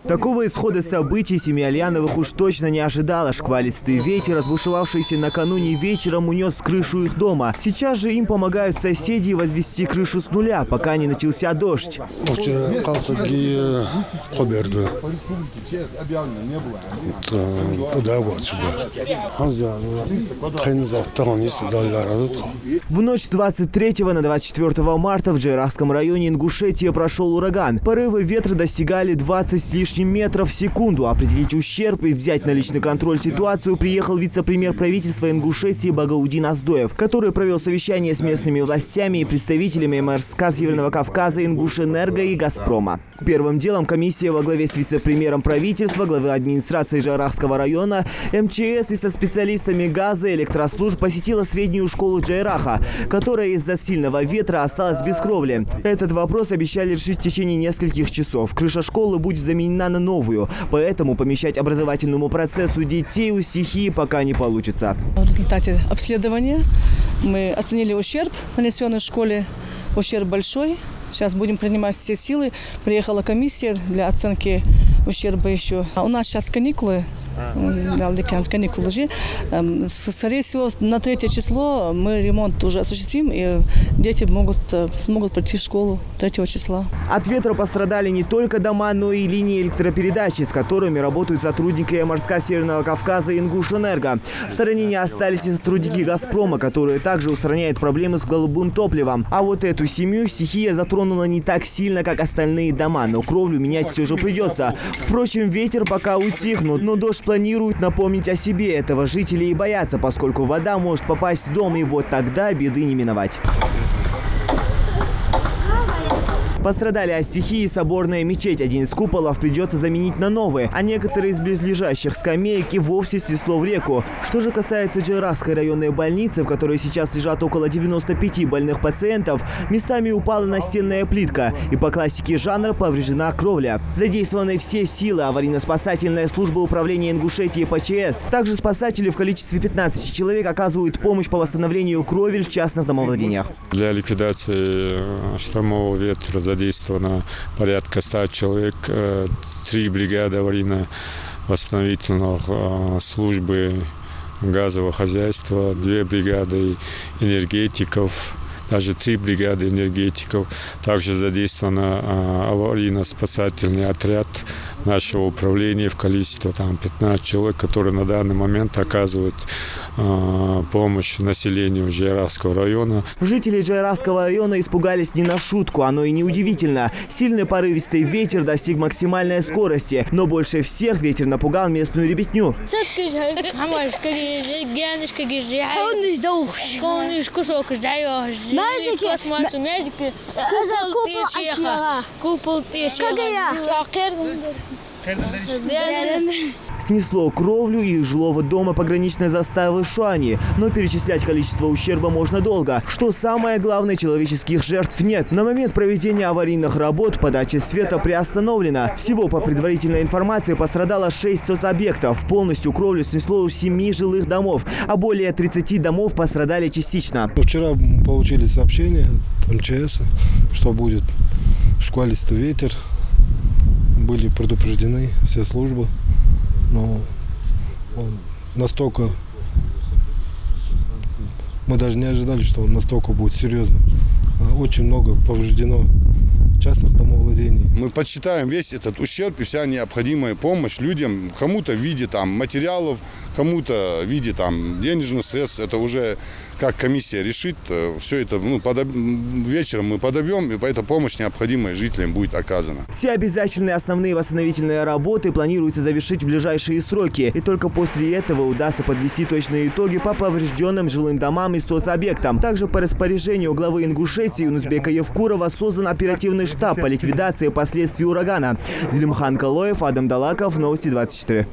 Такого исхода событий семья Альяновых уж точно не ожидала. Шквалистый ветер, разбушевавшийся накануне вечером, унес крышу их дома. Сейчас же им помогают соседи возвести крышу с нуля, пока не начался дождь. В ночь с 23 на 24 марта в Джейрахском районе Ингушетии прошел ураган. Порывы ветра достигали 20 с лишним метров в секунду. Определить ущерб и взять на личный контроль ситуацию приехал вице-премьер правительства Ингушетии Багаудин Аздоев, который провел совещание с местными властями и представителями МРСК Северного Кавказа, Ингушэнерго и Газпрома. Первым делом комиссия во главе с вице-премьером правительства, главой администрации Джейрахского района, МЧС и со специалистами газа и электрослужб посетила среднюю школу Джейраха, которая из-за сильного ветра осталась без кровли. Этот вопрос обещали решить в течение нескольких часов. Крыша школы будет заменена на новую, поэтому помещать образовательному процессу детей у стихии пока не получится. В результате обследования мы оценили ущерб, нанесенный школе. Ущерб большой. Сейчас будем принимать все силы. Приехала комиссия для оценки ущерба еще. У нас сейчас каникулы. Каникулы же. Скорее всего, на 3 число мы ремонт уже осуществим, и дети смогут прийти в школу 3 числа. От ветра пострадали не только дома, но и линии электропередачи, с которыми работают сотрудники МРСК Северного Кавказа и Ингушэнерго. В стороне не остались и сотрудники «Газпрома», которые также устраняют проблемы с голубым топливом. А вот эту семью стихия затронула не так сильно, как остальные дома, но кровлю менять все же придется. Впрочем, ветер пока утихнут, но дождь планируют напомнить о себе. Этого жители и боятся, поскольку вода может попасть в дом, и вот тогда беды не миновать. Пострадали от стихии соборная мечеть. Один из куполов придется заменить на новые, а некоторые из близлежащих скамеек и вовсе снесло в реку. Что же касается Джейрахской районной больницы, в которой сейчас лежат около 95 больных пациентов, местами упала настенная плитка, и по классике жанра повреждена кровля. Задействованы все силы: аварийно-спасательная служба управления Ингушетии ПЧС. Также спасатели в количестве 15 человек оказывают помощь по восстановлению кровель в частных домовладениях. Для ликвидации штормового ветра задействовано порядка 100 человек, 3 бригады аварийно-восстановительных службы газового хозяйства, 2 бригады энергетиков, даже 3 бригады энергетиков. Также задействован аварийно-спасательный отряд нашего управления в количестве 15 человек, которые на данный момент оказывают помощь населению Джейрахского района. Жители Джейрахского района испугались не на шутку, оно и неудивительно. Сильный порывистый ветер достиг максимальной скорости, но больше всех ветер напугал местную ребятню. Снесло кровлю и жилого дома пограничной заставы Шуани. Но перечислять количество ущерба можно долго. Что самое главное, человеческих жертв нет. На момент проведения аварийных работ подача света приостановлена. Всего по предварительной информации пострадало 6 соцобъектов. Полностью кровлю снесло у 7 жилых домов, а более 30 домов пострадали частично. Вчера мы получили сообщение от МЧС, что будет шквалистый ветер. Были предупреждены все службы. Но настолько мы даже не ожидали, что он настолько будет серьезным. Очень много повреждено частных домовладений. Мы подсчитаем весь этот ущерб и вся необходимая помощь людям, кому-то в виде материалов, кому-то в виде денежных средств. Это уже как комиссия решит. Все это вечером мы подобьем, и эта помощь необходимая жителям будет оказана. Все обязательные основные восстановительные работы планируется завершить в ближайшие сроки. И только после этого удастся подвести точные итоги по поврежденным жилым домам и соцобъектам. Также по распоряжению главы Ингушетии Унузбека Евкурова создан оперативный штаб по ликвидации последствий урагана. Зелимхан Калоев, Адам Далаков, Новости 24.